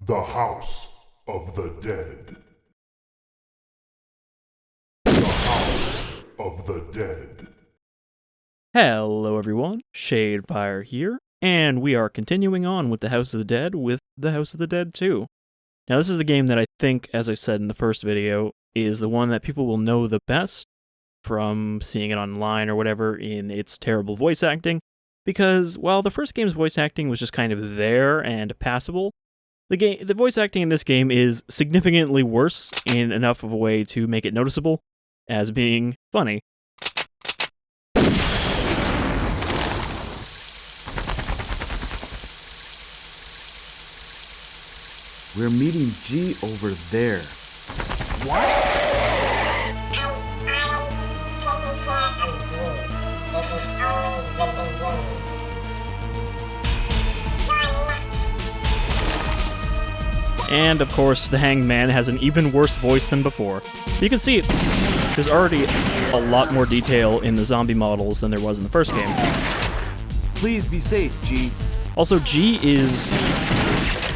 The House of the Dead. The House of the Dead. Hello everyone, Shadefire here, and we are continuing on with The House of the Dead with The House of the Dead 2. Now this is the game that I think, as I said in the first video, is the one that people will know the best from seeing it online or whatever in its terrible voice acting, because while the first game's voice acting was just kind of there and passable, the voice acting in this game is significantly worse in enough of a way to make it noticeable as being funny. We're meeting G over there. What? And of course, the Hanged Man has an even worse voice than before. You can see there's already a lot more detail in the zombie models than there was in the first game. Please be safe, G. Also, G is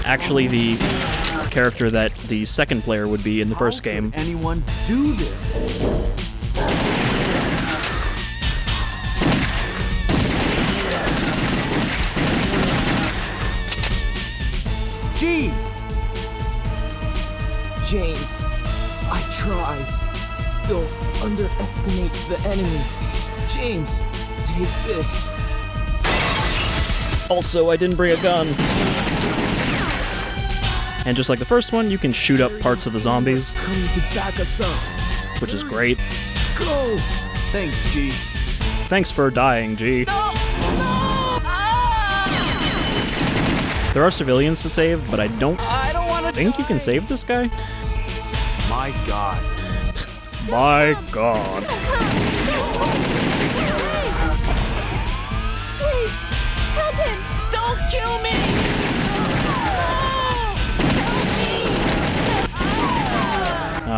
actually the character that the second player would be in the first game. How could anyone do this? G! James, I tried. Don't underestimate the enemy. James, take this. Also, I didn't bring a gun. And just like the first one, you can shoot up parts of the zombies, Come to back us up. which is great. Go! Thanks, G. Thanks for dying, G. No! Ah! There are civilians to save, but I don't want to think you can save this guy. My God. My God. Please, help him! Don't kill me!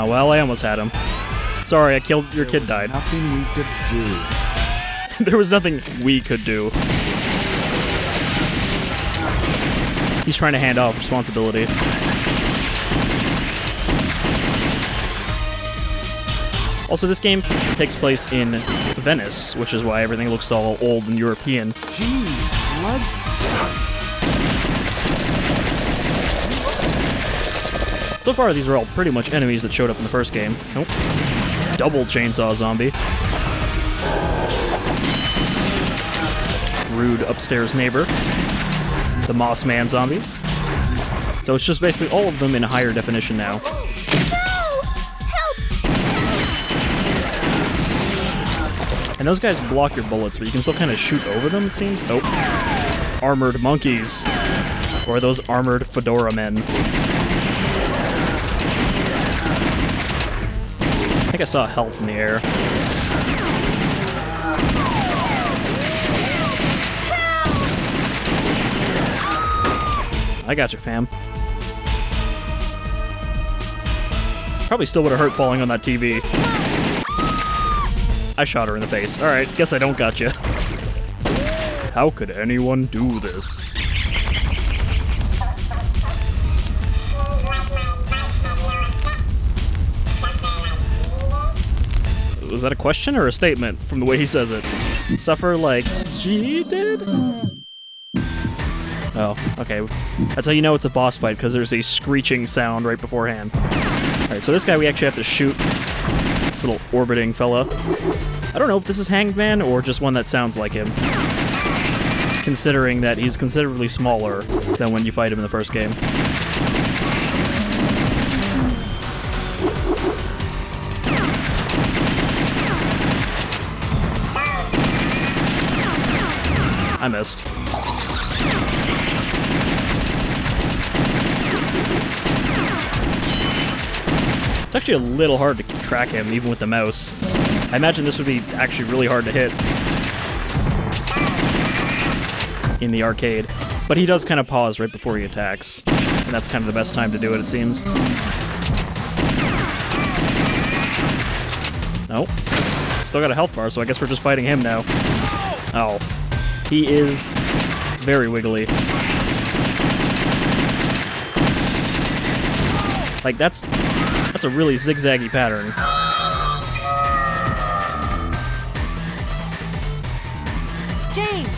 Well, I almost had him. Sorry, I killed your kid died. Nothing we could do. There was nothing we could do. He's trying to hand off responsibility. Also, this game takes place in Venice, which is why everything looks all old and European. G, let's... So far, these are all pretty much enemies that showed up in the first game. Nope. Double chainsaw zombie. Rude upstairs neighbor. The Moss Man zombies. So it's just basically all of them in higher definition now. No! Help! And those guys block your bullets, but you can still kind of shoot over them, it seems. Oh. Armored monkeys. Or those armored fedora men. I think I saw health in the air. I got you, fam. Probably still would have hurt falling on that TV. I shot her in the face. Alright, guess I don't got you. How could anyone do this? Was that a question or a statement from the way he says it? Suffer like G did? Oh, okay. That's how you know it's a boss fight, because there's a screeching sound right beforehand. Alright, so this guy we actually have to shoot. This little orbiting fella. I don't know if this is Hanged Man or just one that sounds like him. Considering that he's considerably smaller than when you fight him in the first game. I missed. It's actually a little hard to track him, even with the mouse. I imagine this would be actually really hard to hit in the arcade. But he does kind of pause right before he attacks. And that's kind of the best time to do it, it seems. Nope. Still got a health bar, so I guess we're just fighting him now. Oh. He is very wiggly. Like, that's a really zigzaggy pattern. James!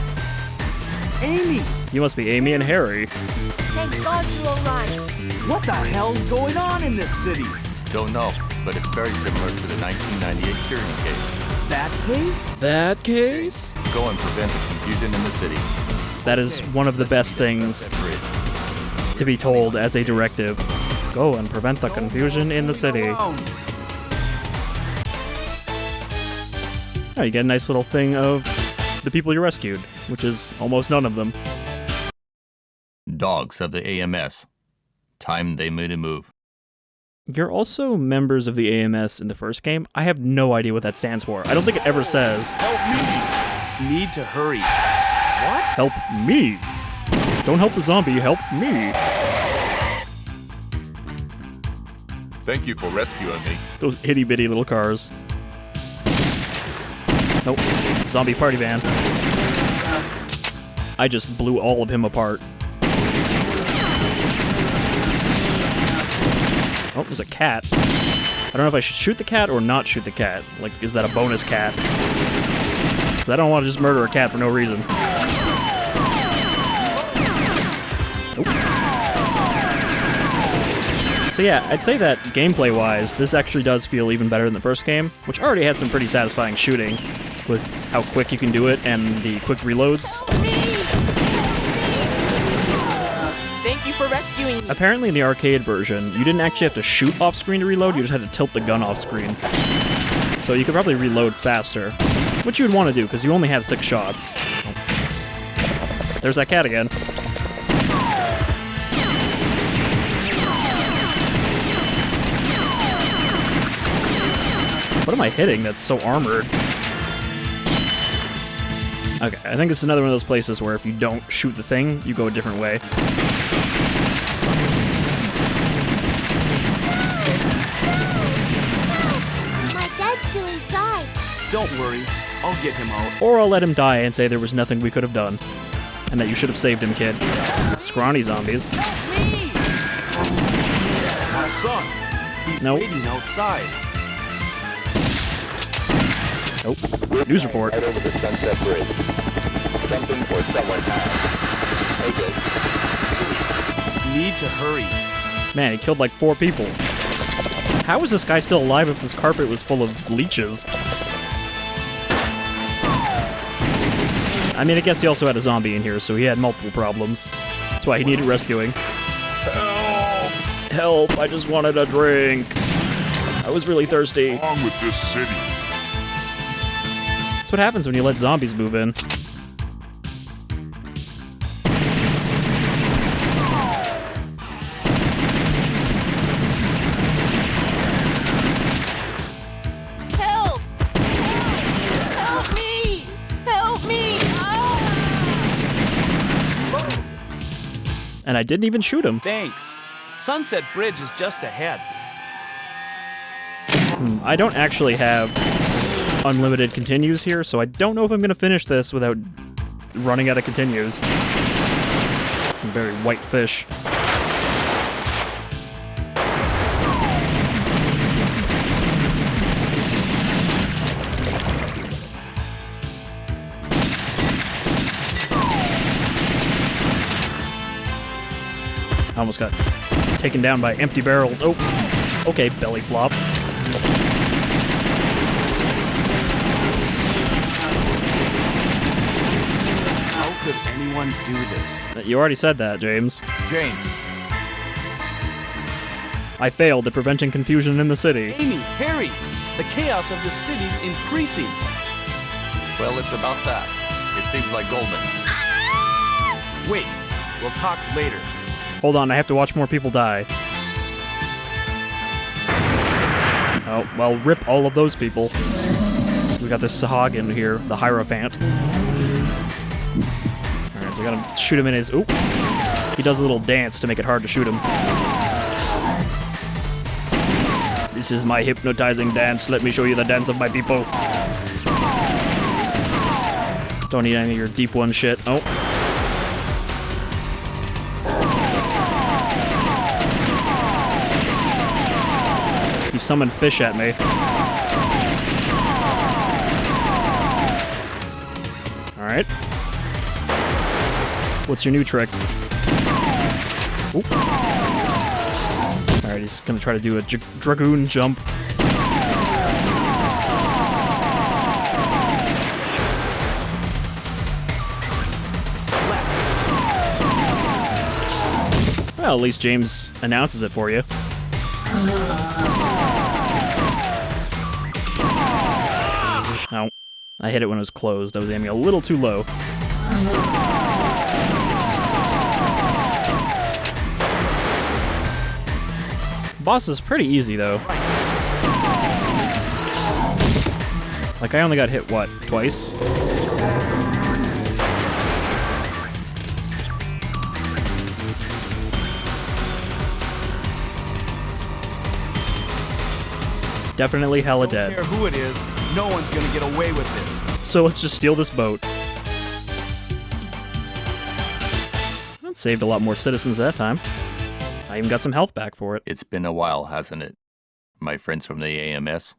Amy! You must be Amy and Harry. Thank God you're alright. What the hell's going on in this city? Don't know, but it's very similar to the 1998 Curien case. That case? That case? Go and prevent the confusion in the city. That is one of the best things Sunset Bridge. to be told as a directive. Go and prevent the confusion in the city. Around. Oh, you get a nice little thing of the people you rescued, which is almost none of them. Dogs of the AMS. Time they made a move. You're also members of the AMS in the first game. I have no idea what that stands for. I don't think it ever says, Help me! Need to hurry. What? help me. Don't help the zombie, help me. Thank you for rescuing me. Those itty bitty little cars. Nope. Zombie party van. I just blew all of him apart. Oh, there's a cat. I don't know if I should shoot the cat or not shoot the cat. Like, is that a bonus cat? 'Cause I don't want to just murder a cat for no reason. Nope. So yeah, I'd say that gameplay-wise, this actually does feel even better than the first game, which already had some pretty satisfying shooting, with how quick you can do it and the quick reloads. Thank you for rescuing me. Apparently in the arcade version, you didn't actually have to shoot off-screen to reload, you just had to tilt the gun off-screen. So you could probably reload faster, which you would want to do, because you only have 6 shots. There's that cat again. What am I hitting that's so armored? Okay, I think it's another one of those places where if you don't shoot the thing, you go a different way. My dad's still inside. Don't worry. I'll get him out. Or I'll let him die and say there was nothing we could have done. And that you should have saved him, kid. Scrawny zombies. My son. He's Nope. waiting outside. Nope. News report. Right over the Sunset Bridge. Something or someone has. Take it. Need to hurry. Man, he killed like 4 people. How is this guy still alive if this carpet was full of leeches? I mean, I guess he also had a zombie in here, so he had multiple problems. That's why he needed rescuing. Help! Help, I just wanted a drink. I was really thirsty. What's wrong with this city? That's what happens when you let zombies move in. Help! Help me! Help me! And I didn't even shoot him. Thanks. Sunset Bridge is just ahead. I don't actually have unlimited continues here, so I don't know if I'm going to finish this without running out of continues. Some very white fish. I almost got taken down by empty barrels. Oh, okay, belly flop. How could anyone do this? You already said that, James. James. I failed at preventing confusion in the city. Amy, Harry. The chaos of the city's increasing. Well, it's about that. It seems like Goldman. Wait. We'll talk later. Hold on, I have to watch more people die. Oh, well, rip all of those people. We got this Sahag in here, the Hierophant. Alright, so I gotta shoot him in his... Oop! He does a little dance to make it hard to shoot him. This is my hypnotizing dance. Let me show you the dance of my people. Don't need any of your deep one shit. Oh. He summoned fish at me. Alright. What's your new trick? Oop. Alright, he's gonna try to do a dragoon jump. Well, at least James announces it for you. No. I hit it when it was closed. I was aiming a little too low. Boss is pretty easy, though. Like, I only got hit, what, twice? Definitely hella dead. Don't care who it is, no one's gonna get away with this. So let's just steal this boat. That saved a lot more citizens that time. I even got some health back for it. It's been a while, hasn't it? My friends from the AMS.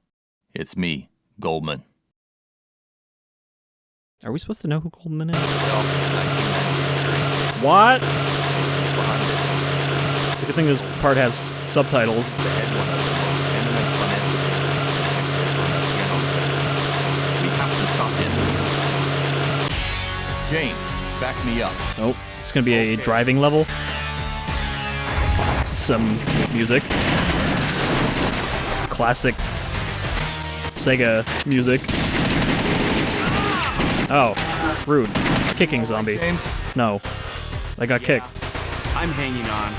It's me, Goldman. Are we supposed to know who Goldman is? Well, 1998 What? behind it. It's a good thing this part has subtitles. The head one of the most eminent financial expert on the piano. We have to stop him. James, back me up. Oh, it's gonna be a driving level. Some music. Classic Sega music. Oh, rude. Kicking zombie. James? No. I got kicked. I'm hanging on.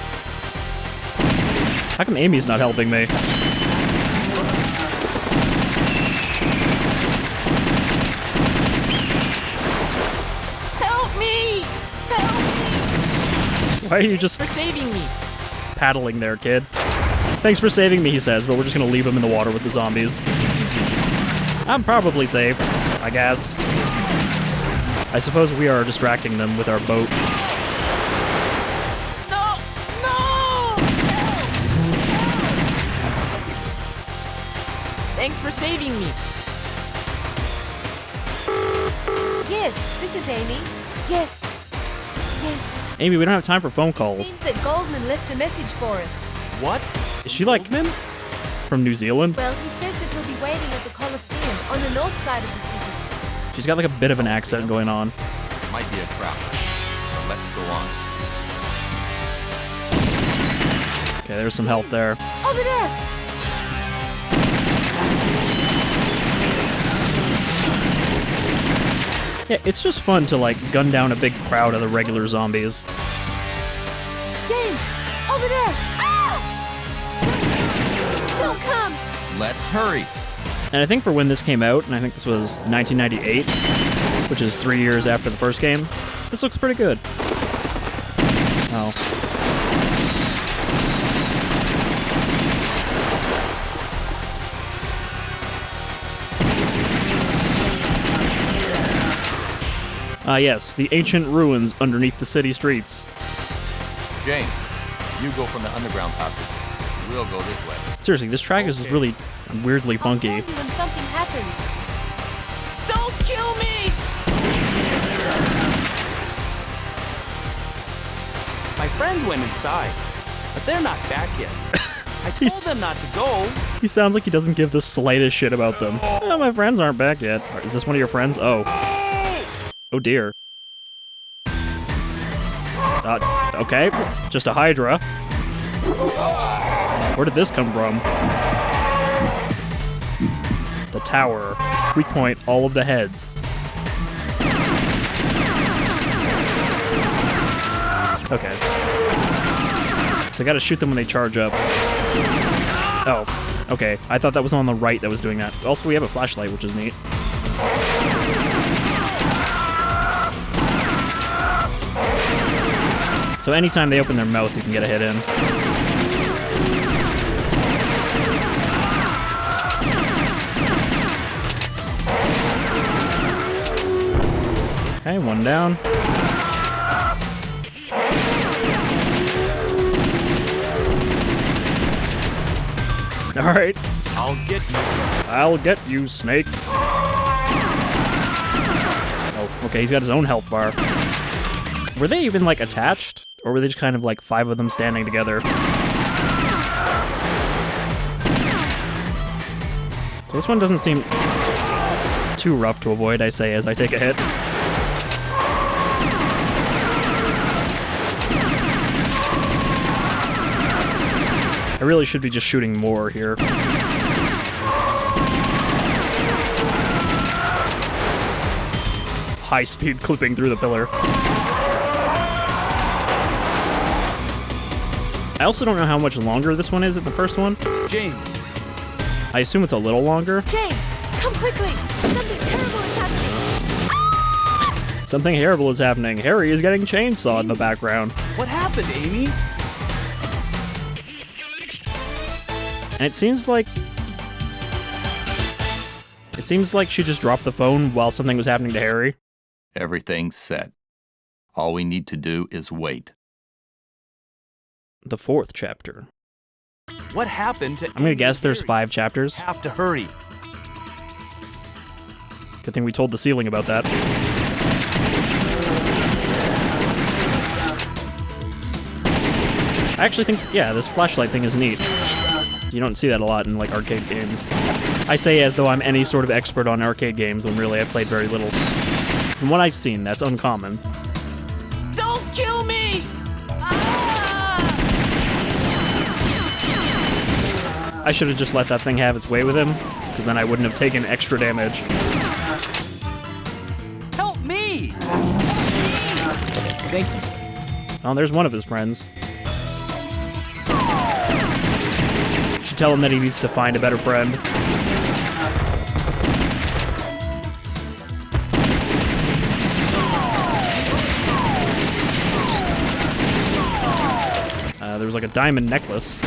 How come Amy's not helping me? Help me! Help me! Why are you just For saving me. paddling there, kid? Thanks for saving me, he says, but we're just gonna leave him in the water with the zombies. I'm probably safe, I guess. I suppose we are distracting them with our boat. No! No! Thanks for saving me. Yes, this is Amy. Yes. Yes. Amy, we don't have time for phone calls. Seems that Goldman left a message for us. What? Is she like him? From New Zealand? Well, he says that he'll be waiting at the Colosseum on the north side of the city. She's got like a bit of an accent going on. Might be a trap. But let's go on. Okay, there's some help there. Over there! Yeah, it's just fun to like gun down a big crowd of the regular zombies. James! Over there! Ah! Don't come! Let's hurry. And I think for when this came out, and I think this was 1998, which is 3 years after the first game, this looks pretty good. Oh. Ah yes, the ancient ruins underneath the city streets. James, you go from the underground passage. We'll go this way. Seriously, this track is really weirdly funky. I'll call you when something happens. Don't kill me! My friends went inside, but they're not back yet. I told them not to go. He sounds like he doesn't give the slightest shit about them. Oh, my friends aren't back yet. Is this one of your friends? Oh. Oh dear. Okay, just a Hydra. Where did this come from? The tower. Weak point, all of the heads. Okay. So I gotta shoot them when they charge up. Oh, okay. I thought that was on the right that was doing that. Also, we have a flashlight, which is neat. So anytime they open their mouth, you can get a hit in. Okay, one down. Alright. I'll get you. I'll get you, Snake. Oh, okay, he's got his own health bar. Were they even, like, attached? Or were they just kind of, like, 5 of them standing together? So this one doesn't seem too rough to avoid, I say, as I take a hit. I really should be just shooting more here. High speed clipping through the pillar. I also don't know how much longer this one is than the first one. James. I assume it's a little longer. James, come quickly. Something terrible is happening. Something terrible is happening. Harry is getting chainsawed in the background. What happened, Amy? And it seems like she just dropped the phone while something was happening to Harry. Everything's set. All we need to do is wait. The 4th chapter. What happened to I'm gonna Amy guess and there's Harry? 5 chapters. Have to hurry. Good thing we told the ceiling about that. I actually think, yeah, this flashlight thing is neat. You don't see that a lot in, like, arcade games. I say as though I'm any sort of expert on arcade games when really I've played very little. From what I've seen, that's uncommon. Don't kill me! I should have just let that thing have its way with him, because then I wouldn't have taken extra damage. Help me! Thank you. Oh, there's one of his friends. Should tell him that he needs to find a better friend. There was like a diamond necklace.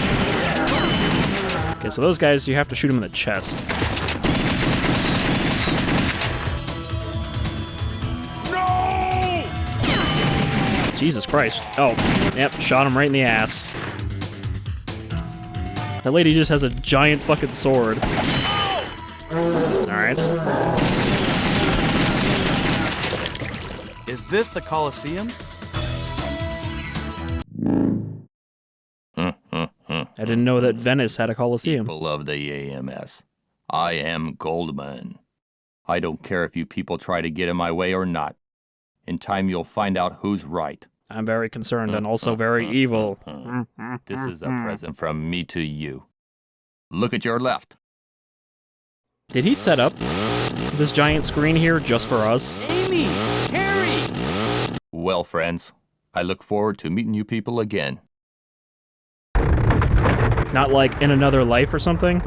Okay, so those guys, you have to shoot them in the chest. No! Jesus Christ. Oh, yep, shot him right in the ass. That lady just has a giant fucking sword. Alright. Is this the Colosseum? I didn't know that Venice had a Colosseum. People of the AMS, I am Goldman. I don't care if you people try to get in my way or not. In time, you'll find out who's right. I'm very concerned and also very evil. This is a present from me to you. Look at your left. Did he set up this giant screen here just for us? Amy! Harry! Well, friends, I look forward to meeting you people again. Not like in another life or something?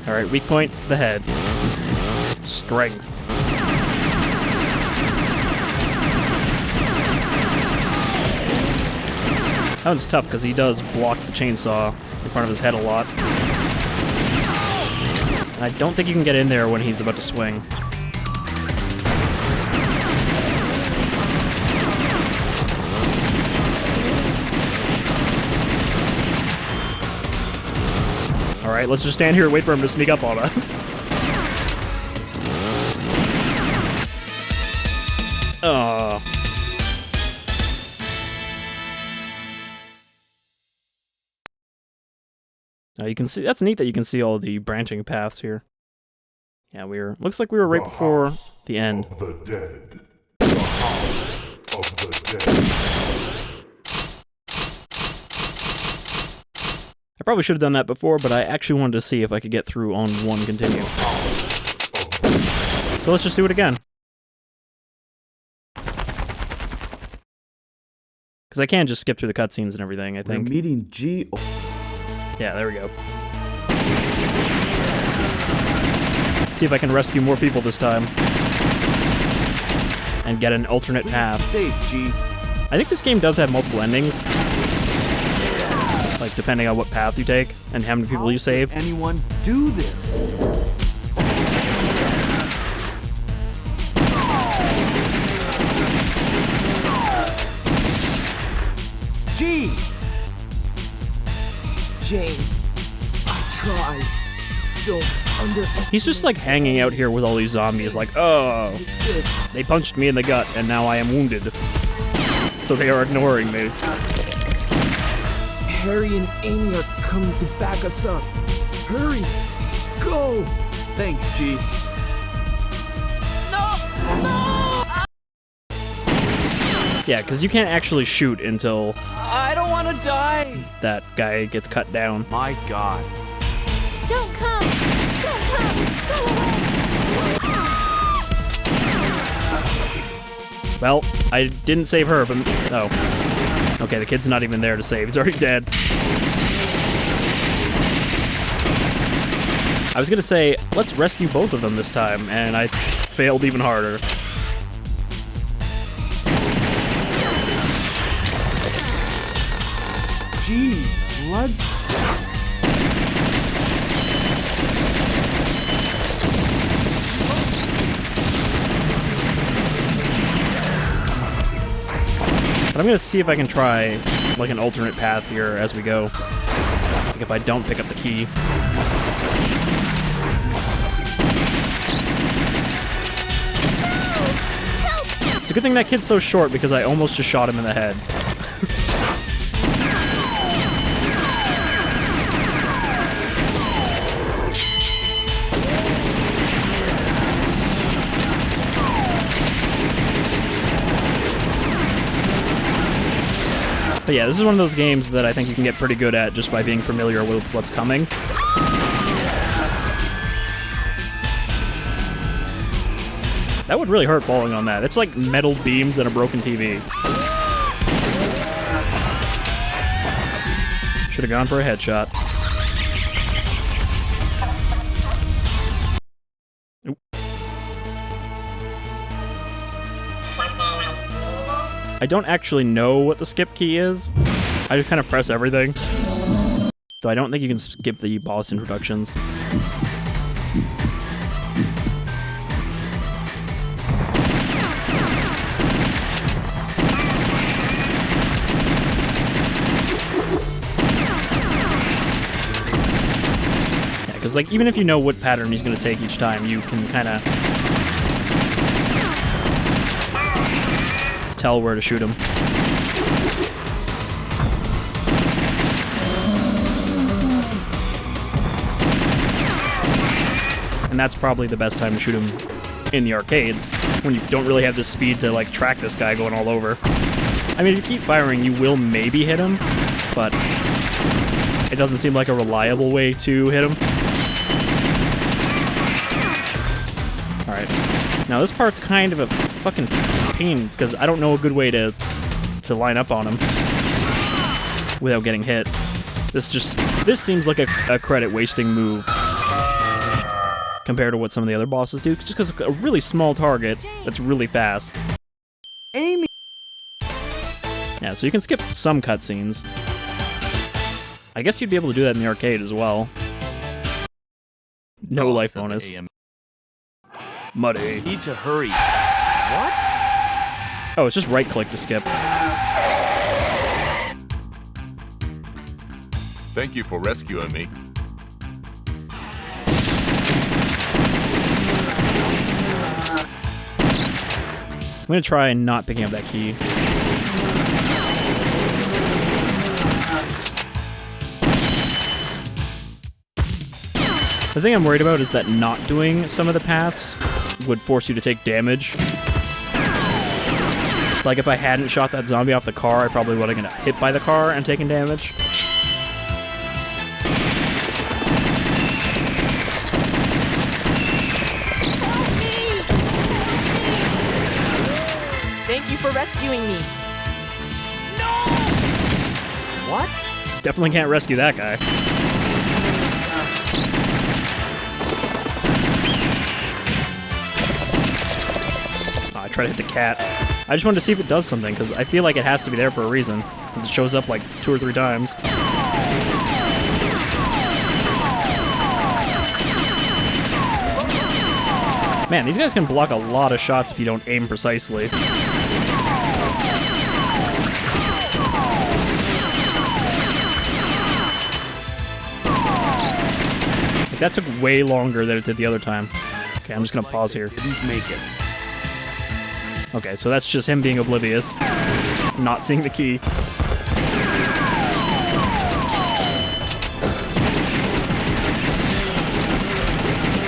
Alright, weak point, the head. Strength. That one's tough because he does block the chainsaw in front of his head a lot. And I don't think you can get in there when he's about to swing. Alright, let's just stand here and wait for him to sneak up on us. Oh. Now you can see, that's neat that you can see all the branching paths here. Yeah, looks like we were right before the end. Of the dead. The house of the dead. I probably should have done that before, but I actually wanted to see if I could get through on one continue. So let's just do it again. Because I can just skip through the cutscenes and everything, I think. We're meeting G. Yeah, there we go. Let's see if I can rescue more people this time. And get an alternate path. Save G. I think this game does have multiple endings. Like, depending on what path you take and how many people you save. How could anyone do this? G. James. I tried. Don't underestimate. He's just like hanging out here with all these zombies like, oh, this. they punched me in the gut and now I am wounded. So they are ignoring me. Harry and Amy are coming to back us up. Hurry! Go! Thanks, G. Yeah, because you can't actually shoot until I don't want to die. that guy gets cut down. My God. Don't come! Don't come! Go away! Well, I didn't save her, but... Oh. Okay, the kid's not even there to save. He's already dead. I was gonna say, let's rescue both of them this time, and I failed even harder. Jeez, blood stops. But I'm gonna see if I can try, like, an alternate path here as we go. Like, if I don't pick up the key. It's a good thing that kid's so short because I almost just shot him in the head. But yeah, this is one of those games that I think you can get pretty good at just by being familiar with what's coming. That would really hurt falling on that. It's like metal beams and a broken TV. Should have gone for a headshot. Oop. I don't actually know what the skip key is. I just kind of press everything. Though I don't think you can skip the boss introductions. Because, like, even if you know what pattern he's going to take each time, you can kind of tell where to shoot him. And that's probably the best time to shoot him in the arcades, when you don't really have the speed to, like, track this guy going all over. I mean, if you keep firing, you will maybe hit him, but it doesn't seem like a reliable way to hit him. Alright. Now this part's kind of a fucking pain, because I don't know a good way to line up on him without getting hit. This seems like a credit wasting move compared to what some of the other bosses do, just because it's a really small target that's really fast. Amy! Yeah, so you can skip some cutscenes. I guess you'd be able to do that in the arcade as well. No life bonus. Muddy. Need to hurry. What? Oh, it's just right-click to skip. Thank you for rescuing me. I'm gonna try not picking up that key. The thing I'm worried about is that not doing some of the paths would force you to take damage. Like, if I hadn't shot that zombie off the car, I probably would have gotten hit by the car and taken damage. Thank you for rescuing me. What? Definitely can't rescue that guy. I tried to hit the cat. I just wanted to see if it does something, because I feel like it has to be there for a reason, since it shows up like 2 or 3 times. Man, these guys can block a lot of shots if you don't aim precisely. that took way longer than it did the other time. Okay, I'm just gonna pause here. Didn't make it. Okay, so that's just him being oblivious, not seeing the key.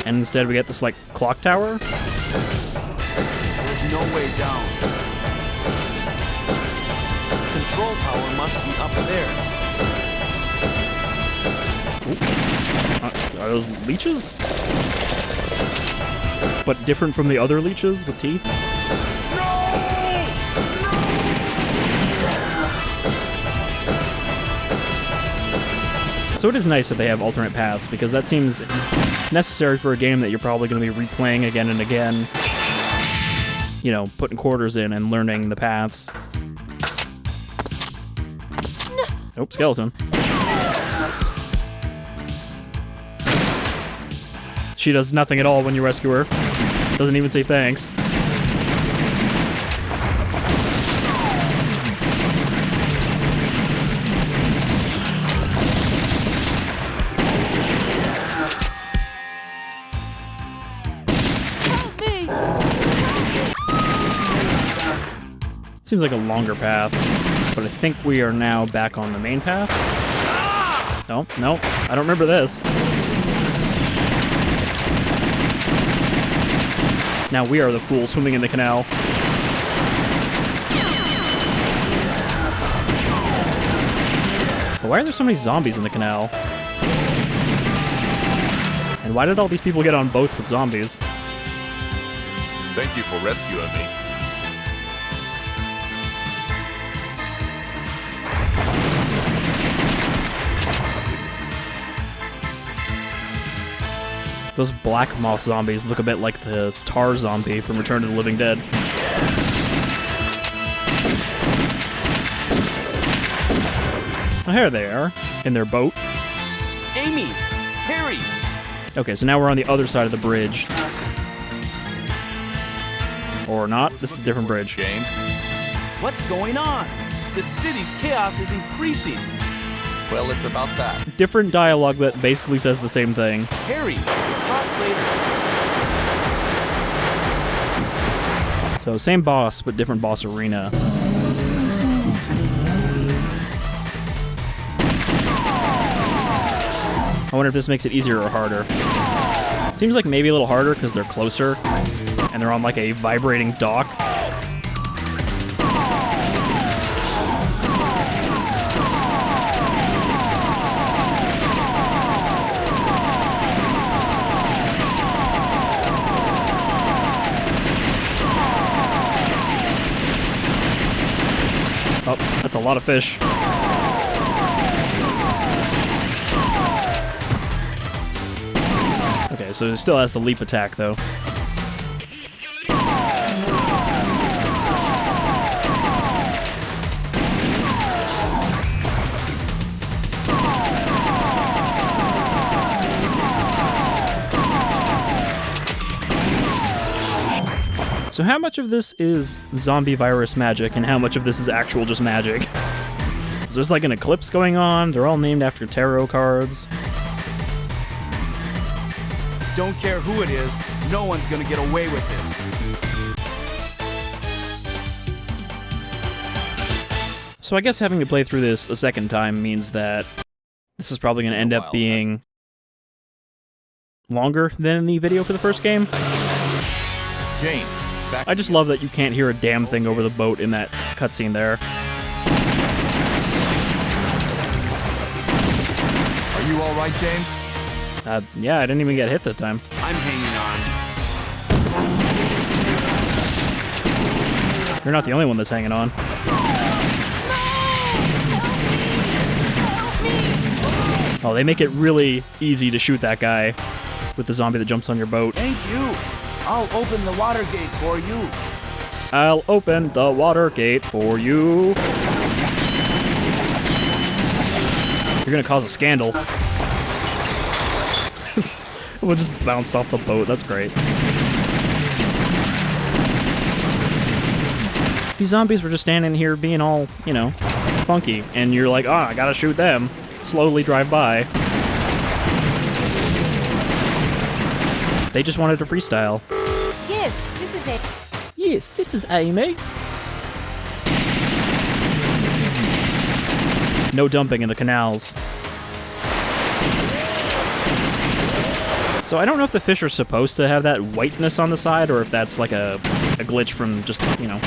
And instead we get this, like, clock tower. There's no way down. Control tower must be up there. Are those leeches? But different from the other leeches with teeth? So it is nice that they have alternate paths, because that seems necessary for a game that you're probably going to be replaying again and again. You know, putting quarters in and learning the paths. Nope, skeleton. She does nothing at all when you rescue her. Doesn't even say thanks. Seems like a longer path, but I think we are now back on the main path. No, no, I don't remember this. Now we are the fool swimming in the canal. But why are there so many zombies in the canal? And why did all these people get on boats with zombies? Thank you for rescuing me. Those black moss zombies look a bit like the tar zombie from Return of the Living Dead. Oh, here they are, in their boat. Amy! Harry! Okay, so now we're on the other side of the bridge. Or not, this is a different bridge. James? What's going on? The city's chaos is increasing. Well, it's about that. Different dialogue that basically says the same thing. Harry, talk later. So same boss, but different boss arena. I wonder if this makes it easier or harder. It seems like maybe a little harder because they're closer, and they're on like a vibrating dock. Oh, that's a lot of fish. Okay, so it still has the leap attack, though. So how much of this is zombie virus magic, and how much of this is actual just magic? So there's like an eclipse going on, they're all named after tarot cards. Don't care who it is, no one's gonna get away with this. So I guess having to play through this a second time means that this is probably going to end up being longer than the video for the first game. James, back. I just love that you can't hear a damn thing over the boat in that cutscene there. Are you all right, James? Yeah, I didn't even get hit that time. I'm hanging on. You're not the only one that's hanging on. Oh, they make it really easy to shoot that guy with the zombie that jumps on your boat. Thank you. I'll open the water gate for you. I'll open the water gate for you. You're gonna cause a scandal. We'll just bounced off the boat. That's great. These zombies were just standing here being all, you know, funky. And you're like, oh, I gotta shoot them. Slowly drive by. They just wanted to freestyle. Yes, this is it. Yes, this is Amy. No dumping in the canals. So I don't know if the fish are supposed to have that whiteness on the side, or if that's like a glitch from just, you know,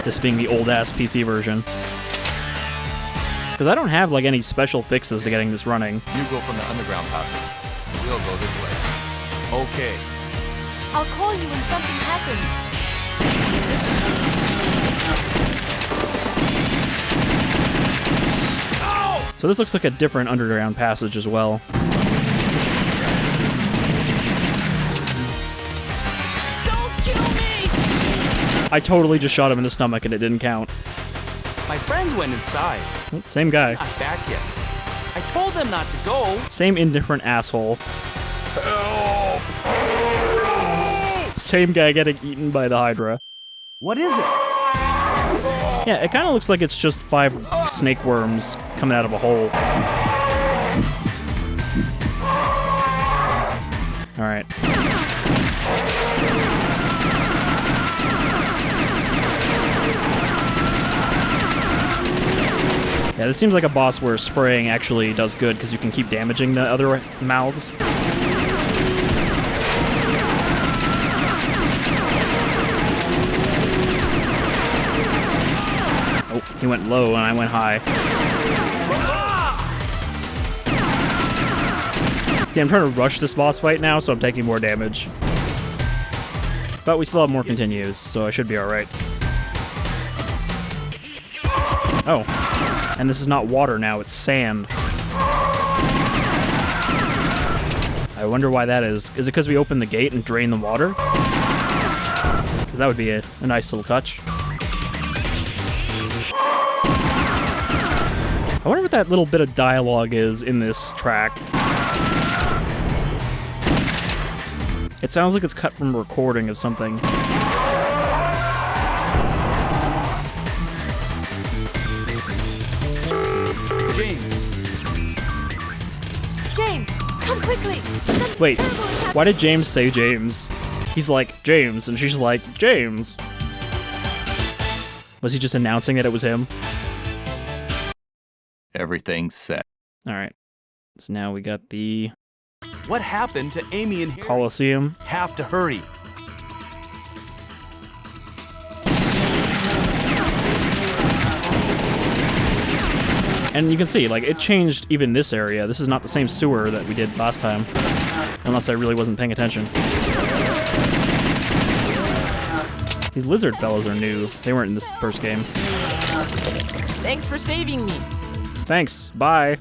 this being the old-ass PC version. Because I don't have, like, any special fixes to getting this running. You go from the underground passage. We'll go this way. Okay. I'll call you when something happens. So this looks like a different underground passage as well. Don't kill me! I totally just shot him in the stomach and it didn't count. My friends went inside. Same guy. Not back yet. I told them not to go. Same indifferent asshole. Help! Same guy getting eaten by the Hydra. What is it? Yeah, it kind of looks like it's just 5 snake worms coming out of a hole. Alright. Yeah, this seems like a boss where spraying actually does good because you can keep damaging the other mouths. Oh, he went low and I went high. See, I'm trying to rush this boss fight now, so I'm taking more damage. But we still have more continues, so I should be alright. Oh. And this is not water now, it's sand. I wonder why that is. Is it because we opened the gate and drained the water? Because that would be a nice little touch. I wonder what that little bit of dialogue is in this track. It sounds like it's cut from a recording of something. James, come quickly. Something Wait, terrible is happening. why did James say James? He's like, James, and she's like, James. Was he just announcing that it was him? Everything's set. Alright. So now we got the What happened to Amy and Harry? Colosseum. Have to hurry. And you can see, like, it changed even this area. This is not the same sewer that we did last time. Unless I really wasn't paying attention. These lizard fellows are new. They weren't in this first game. Thanks for saving me. Thanks. Bye.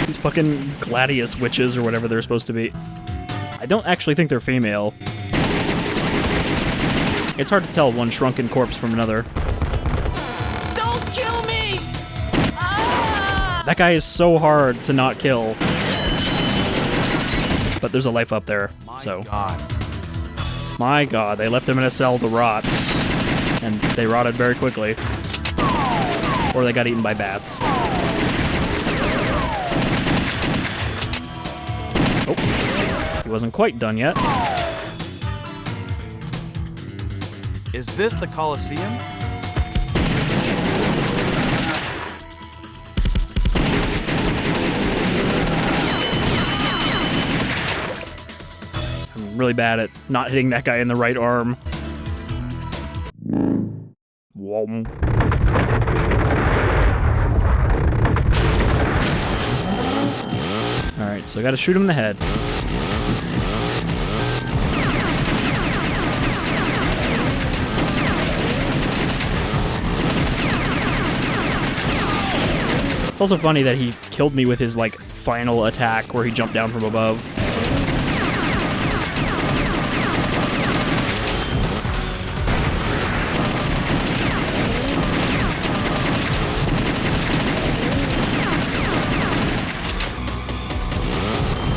These fucking gladius witches or whatever they're supposed to be. I don't actually think they're female. It's hard to tell one shrunken corpse from another. Don't kill me! That guy is so hard to not kill. But there's a life up there, so. God. My god, they left him in a cell to rot. And they rotted very quickly. Or they got eaten by bats. Oh, he wasn't quite done yet. Is this the Colosseum? I'm really bad at not hitting that guy in the right arm. Whoa. Alright, so I gotta shoot him in the head. It's also funny that he killed me with his, like, final attack where he jumped down from above.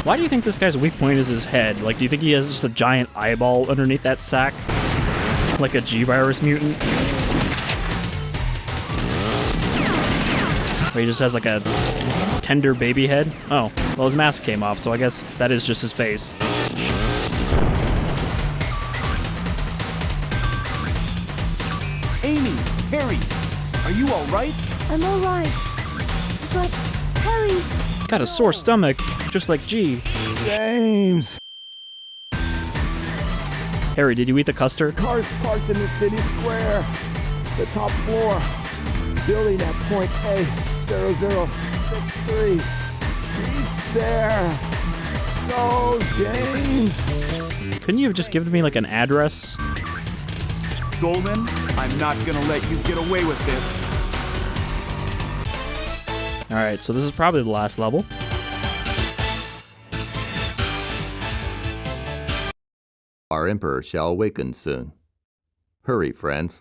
Why do you think this guy's weak point is his head? Like, do you think he has just a giant eyeball underneath that sack? Like a G-Virus mutant? Where he just has like a tender baby head. Oh, well his mask came off, so I guess that is just his face. Amy, Harry, are you all right? I'm alright. But Harry's... Got a sore stomach, just like G. James! Harry, did you eat the custard? Cars parked in the city square. The top floor. Building at point A0063. He's there. Go, James! Couldn't you have just given me like an address? Goldman, I'm not gonna let you get away with this. Alright, so this is probably the last level. Our Emperor shall awaken soon. Hurry, friends.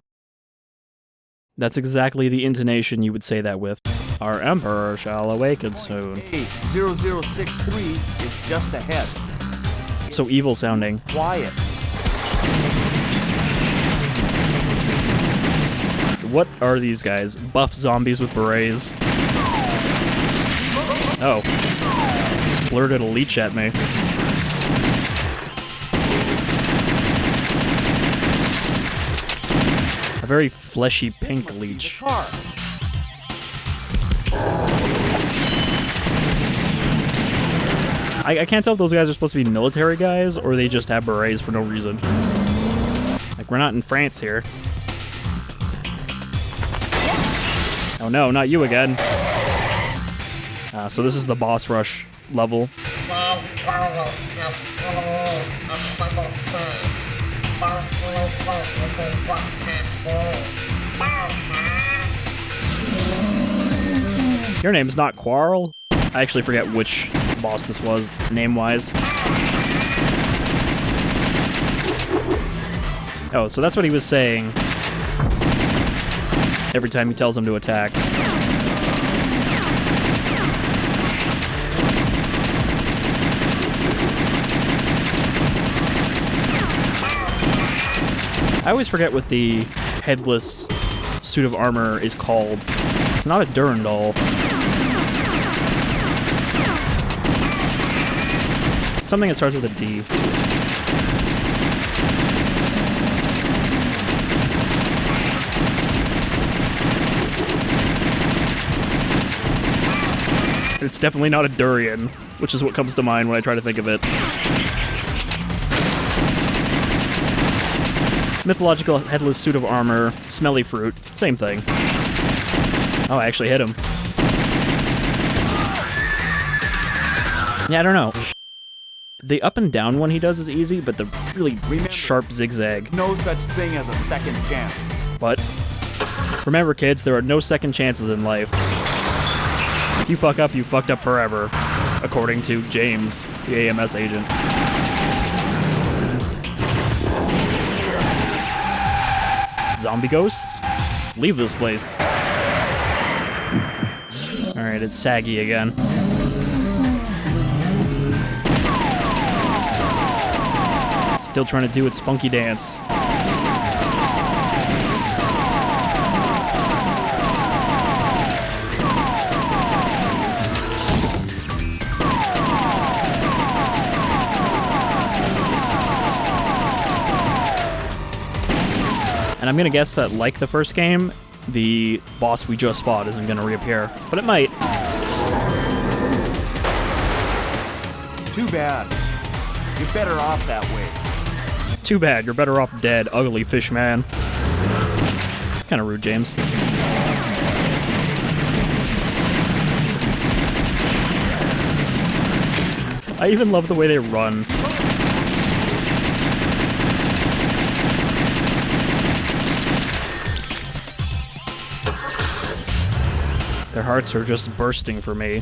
That's exactly the intonation you would say that with. Our Emperor shall awaken soon. A0063 is just ahead. So evil sounding. Quiet. What are these guys? Buff zombies with berets. Oh. Splurted a leech at me. A very fleshy pink leech. Car. I can't tell if those guys are supposed to be military guys or they just have berets for no reason. Like, we're not in France here. Oh no, not you again. So this is the boss rush level. Your name's not Quarrel? I actually forget which boss this was, name-wise. Oh, so that's what he was saying every time he tells him to attack. I always forget what the headless suit of armor is called. It's not a Durandal. Something that starts with a D. It's definitely not a durian, which is what comes to mind when I try to think of it. Mythological headless suit of armor, smelly fruit, same thing. Oh, I actually hit him. Yeah, I don't know. The up and down one he does is easy, but the really sharp zigzag. No such thing as a second chance. But remember, kids, there are no second chances in life. If you fuck up, you fucked up forever, according to James, the AMS agent. Zombie ghosts? Leave this place. Alright, it's saggy again. Still trying to do its funky dance. And I'm gonna guess that, like the first game, the boss we just fought isn't gonna reappear. But it might. Too bad. You're better off that way. Too bad, you're better off dead, ugly fish man. Kinda rude, James. I even love the way they run. Their hearts are just bursting for me.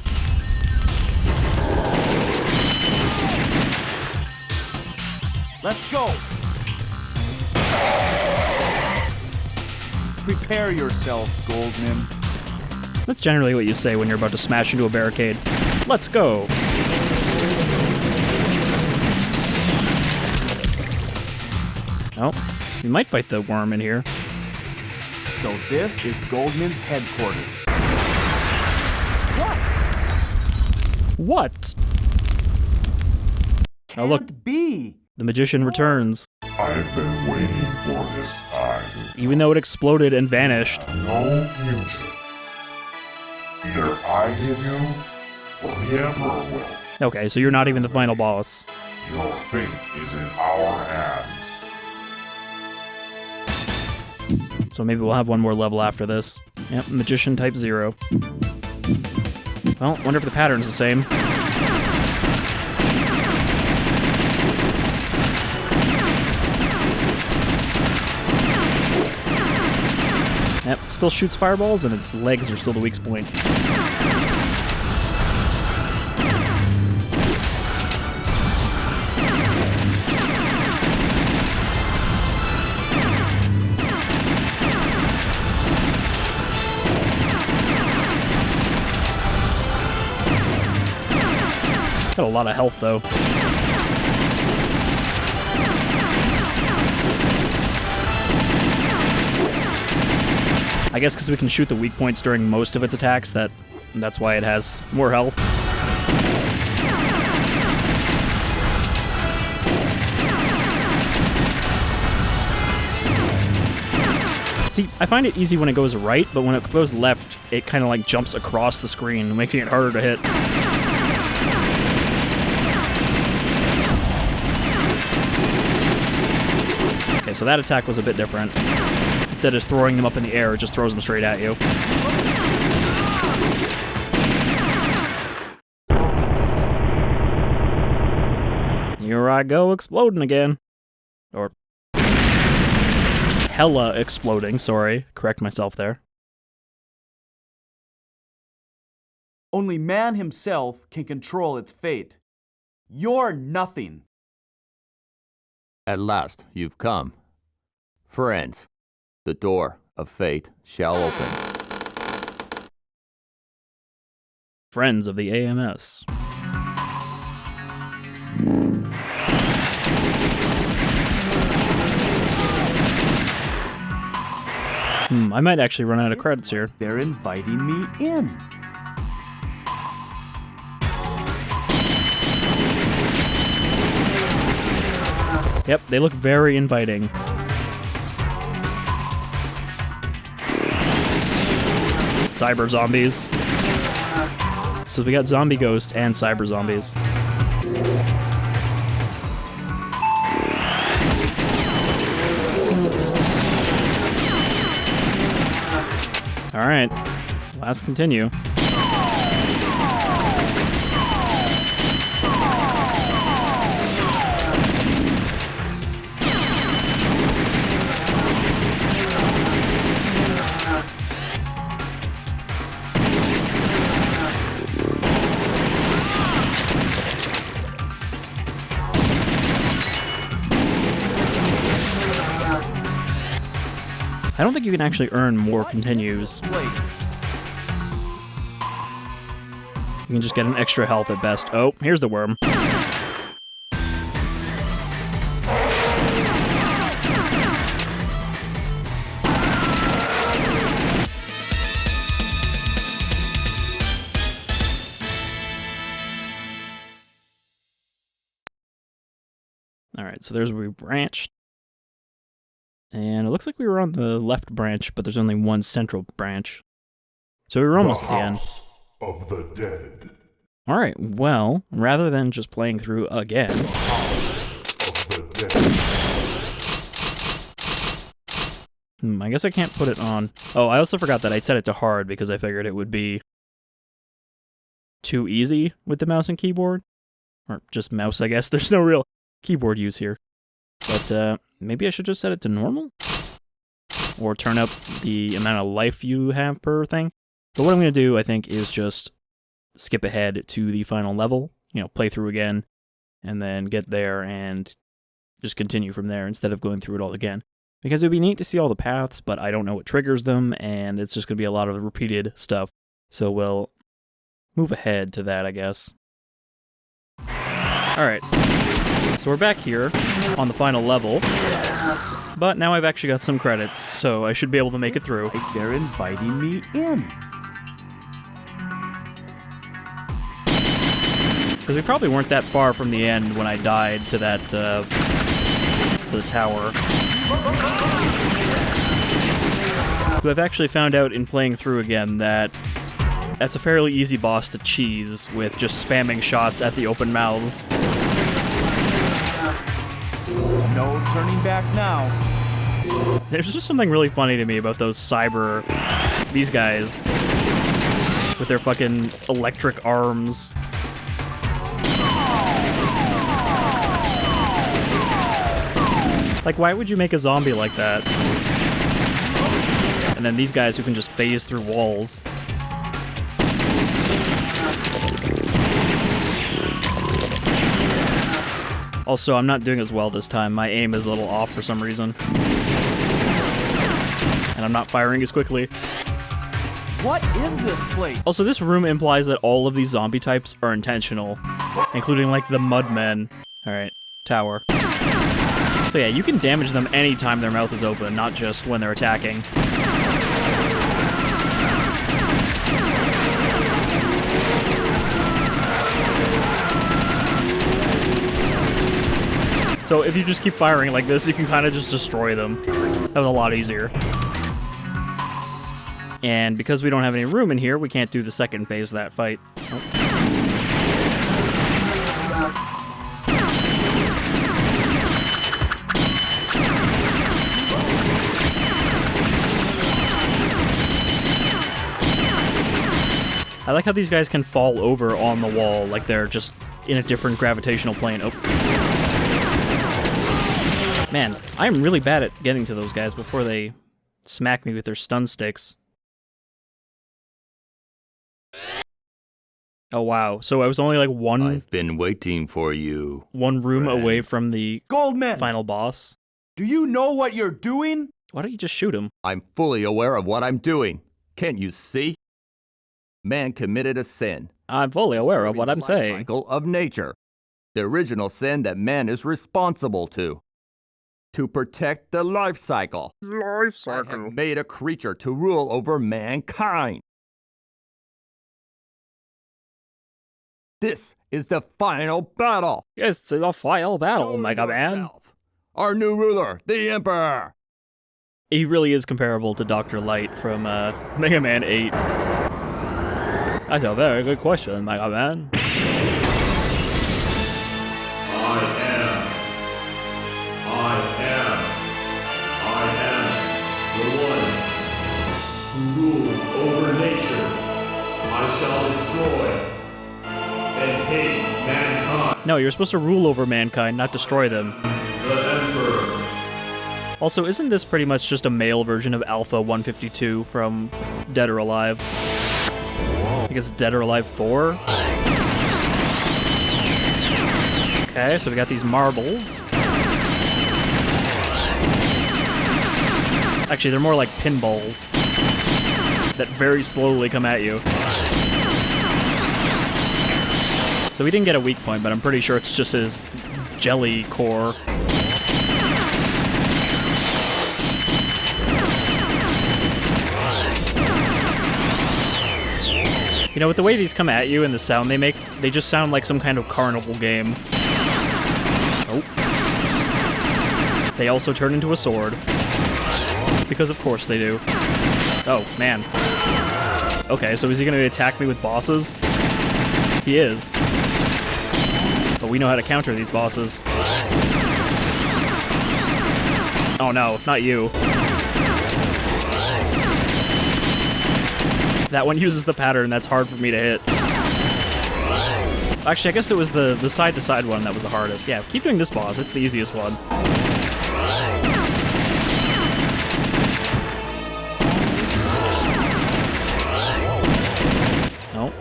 Let's go. Prepare yourself, Goldman. That's generally what you say when you're about to smash into a barricade. Let's go! Oh, you might bite the worm in here. So this is Goldman's headquarters. What? Oh, look. Can't be. The magician returns. I've been waiting for this time. Even though it exploded and vanished. No future. Either I give you, or the Emperor will. Okay, so you're not even the final boss. Your fate is in our hands. So maybe we'll have one more level after this. Yep, magician type 0. Well, wonder if the pattern's the same. Yep, it still shoots fireballs and its legs are still the weak point. Got a lot of health, though. I guess because we can shoot the weak points during most of its attacks, that's why it has more health. See, I find it easy when it goes right, but when it goes left, it kind of like jumps across the screen, making it harder to hit. Okay, so that attack was a bit different. Instead of throwing them up in the air, it just throws them straight at you. Here I go, exploding again. Or hella exploding, sorry. Correct myself there. Only man himself can control its fate. You're nothing. At last, you've come. Friends, the door of fate shall open. Friends of the AMS. I might actually run out of credits here. They're inviting me in. Yep, they look very inviting. Cyber zombies. So we got zombie ghosts and cyber zombies. Alright, let's continue. I don't think you can actually earn more continues. You can just get an extra health at best. Oh, here's the worm. Alright, so there's where we branched. And it looks like we were on the left branch, but there's only one central branch. So we were almost at the end. Of the dead. Alright, well, rather than just playing through again... Of the dead. I guess I can't put it on... Oh, I also forgot that I set it to hard because I figured it would be too easy with the mouse and keyboard. Or just mouse, I guess. There's no real keyboard use here. But, maybe I should just set it to normal? Or turn up the amount of life you have per thing? But what I'm going to do, I think, is just skip ahead to the final level, you know, play through again, and then get there and just continue from there instead of going through it all again. Because it would be neat to see all the paths, but I don't know what triggers them, and it's just going to be a lot of repeated stuff. So we'll move ahead to that, I guess. Alright. So we're back here on the final level, but now I've actually got some credits, so I should be able to make it through. They're inviting me in. Because we probably weren't that far from the end when I died to that, to the tower. But I've actually found out in playing through again that that's a fairly easy boss to cheese with just spamming shots at the open mouths. No turning back now. There's just something really funny to me about those these guys with their fucking electric arms. Like, why would you make a zombie like that? And then these guys who can just phase through walls. Also, I'm not doing as well this time. My aim is a little off for some reason. And I'm not firing as quickly. What is this place? Also, this room implies that all of these zombie types are intentional, including, like, the mudmen. Alright, tower. So yeah, you can damage them anytime their mouth is open, not just when they're attacking. So if you just keep firing like this, you can kind of just destroy them. That was a lot easier. And because we don't have any room in here, we can't do the second phase of that fight. Oh. I like how these guys can fall over on the wall, like they're just in a different gravitational plane. Oh. Man, I'm really bad at getting to those guys before they smack me with their stun sticks. Oh wow, so I was only like I've been waiting for you. one room away from the Goldman, final boss. do you know what you're doing? Why don't you just shoot him? I'm fully aware of what I'm doing. Can't you see? Man committed a sin. I'm fully aware of what I'm Destroying the saying. life cycle of nature. The original sin that man is responsible to. To protect the life cycle. Life I have made a creature to rule over mankind. This is the final battle. Yes, it's a final battle, Show Mega Man. yourself. Our new ruler, the Emperor. He really is comparable to Dr. Light from Mega Man 8. That's a very good question, Mega Man. Who rules over nature. I shall destroy and hate mankind. No, you're supposed to rule over mankind, not destroy them. The Emperor. Also, isn't this pretty much just a male version of Alpha 152 from Dead or Alive? I guess Dead or Alive 4? Okay, so we got these marbles. Actually, they're more like pinballs that very slowly come at you. So we didn't get a weak point, but I'm pretty sure it's just his jelly core. You know, with the way these come at you and the sound they make, they just sound like some kind of carnival game. Oh. They also turn into a sword. Because of course they do. Oh, man. Okay, so is he gonna attack me with bosses? He is. But we know how to counter these bosses. Oh no, not you. That one uses the pattern that's hard for me to hit. Actually, I guess it was the side-to-side one that was the hardest. Yeah, keep doing this boss, it's the easiest one. Oh,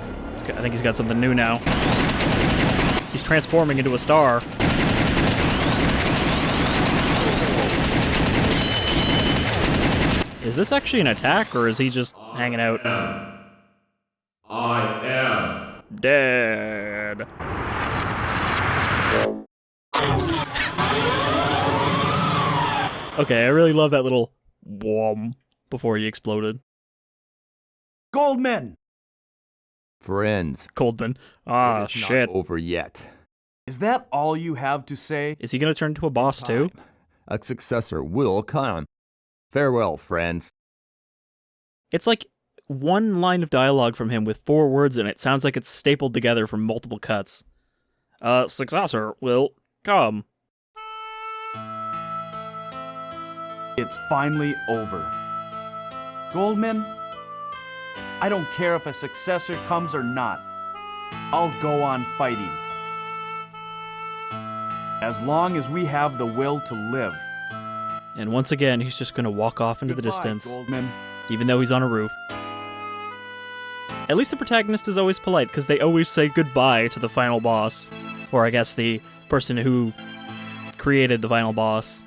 I think he's got something new now. He's transforming into a star. Is this actually an attack, or is he just hanging out? I am Dead. Okay, I really love that little whom before he exploded. Goldman! Friends, Goldman. Ah, it is shit. not over yet. Is that all you have to say? Is he gonna turn into a boss too? Time. A successor will come. Farewell, friends. It's like one line of dialogue from him with 4 words in it. Sounds like it's stapled together from multiple cuts. Successor will come. It's finally over. Goldman, I don't care if a successor comes or not. I'll go on fighting. As long as we have the will to live. And once again, he's just gonna walk off into the Goodbye, distance, Goldman. even though he's on a roof. At least the protagonist is always polite, because they always say goodbye to the final boss. Or I guess the person who created the final boss.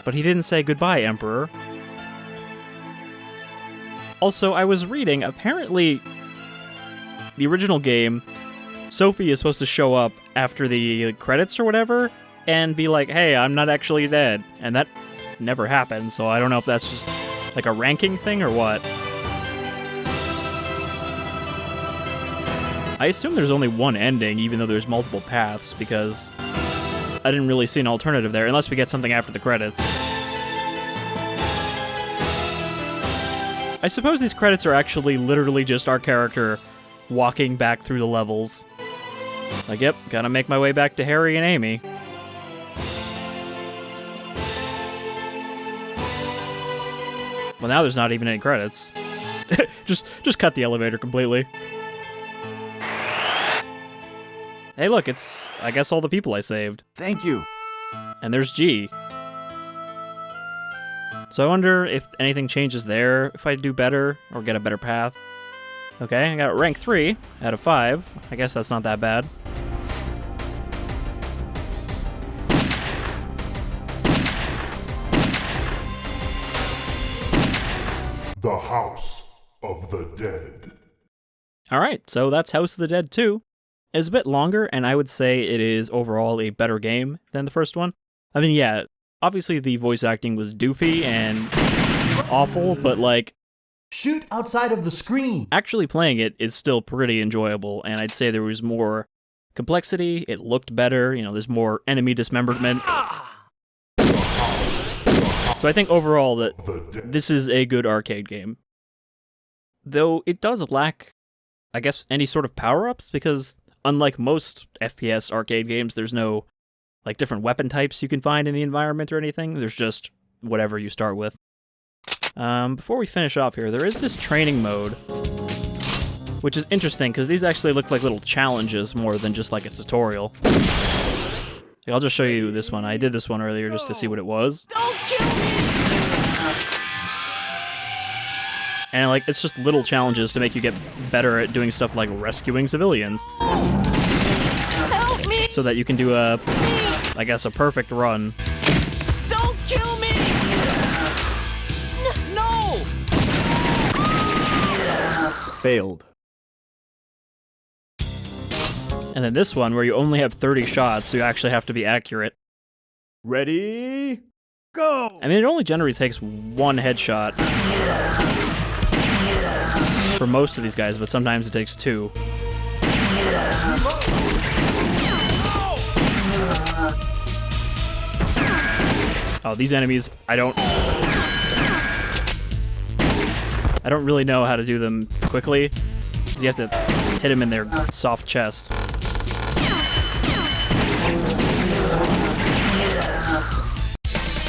But he didn't say goodbye, Emperor. Also, I was reading, apparently, the original game, Sophie is supposed to show up after the credits or whatever, and be like, hey, I'm not actually dead. And that never happened, so I don't know if that's just like a ranking thing or what. I assume there's only one ending, even though there's multiple paths, because I didn't really see an alternative there, unless we get something after the credits. I suppose these credits are actually literally just our character walking back through the levels. Like, yep, gotta make my way back to Harry and Amy. Well, now there's not even any credits. just cut the elevator completely. Hey, look, it's, I guess, all the people I saved. Thank you. And there's G. So I wonder if anything changes there, if I do better, or get a better path. Okay, I got rank 3 out of 5. I guess that's not that bad. The House of the Dead. Alright, so that's House of the Dead 2. It's a bit longer, and I would say it is overall a better game than the first one. I mean, yeah, obviously the voice acting was doofy and awful, but like, shoot outside of the screen. actually playing it is still pretty enjoyable, and I'd say there was more complexity, it looked better, you know, there's more enemy dismemberment. So I think overall that this is a good arcade game. Though it does lack, I guess, any sort of power-ups, because unlike most FPS arcade games, there's no like different weapon types you can find in the environment or anything. There's just whatever you start with. Before we finish off here, there is this training mode, which is interesting because these actually look like little challenges more than just like a tutorial. I'll just show you this one. I did this one earlier just to see what it was. Don't kill me! And like, it's just little challenges to make you get better at doing stuff like rescuing civilians. Help me! So that you can do a, I guess, a perfect run. Don't kill me! No! Failed. And then this one, where you only have 30 shots, so you actually have to be accurate. Ready? Go! I mean, it only generally takes 1 headshot for most of these guys, but sometimes it takes 2. Oh, these enemies, I don't really know how to do them quickly, because you have to hit them in their soft chest.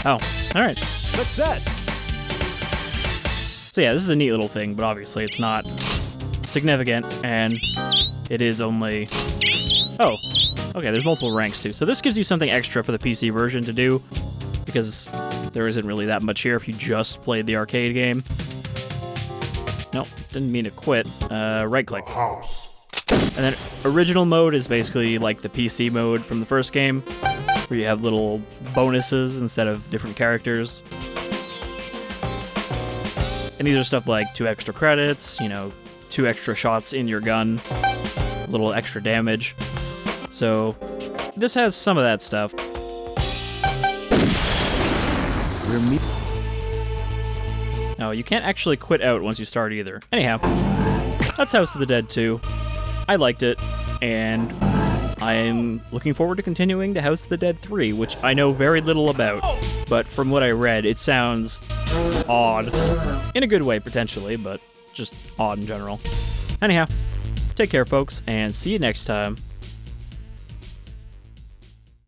Oh, alright. Success! So yeah, this is a neat little thing, but obviously it's not significant, and it is only... Oh, okay, there's multiple ranks too. So this gives you something extra for the PC version to do, because there isn't really that much here if you just played the arcade game. Nope, didn't mean to quit. Right-click. House. And then original mode is basically like the PC mode from the first game, where you have little bonuses instead of different characters. And these are stuff like 2 extra credits, you know, 2 extra shots in your gun, a little extra damage. So this has some of that stuff. No, you can't actually quit out once you start either. Anyhow, that's House of the Dead 2. I liked it, and I'm looking forward to continuing to House of the Dead 3, which I know very little about, but from what I read, it sounds odd. In a good way, potentially, but just odd in general. Anyhow, take care, folks, and see you next time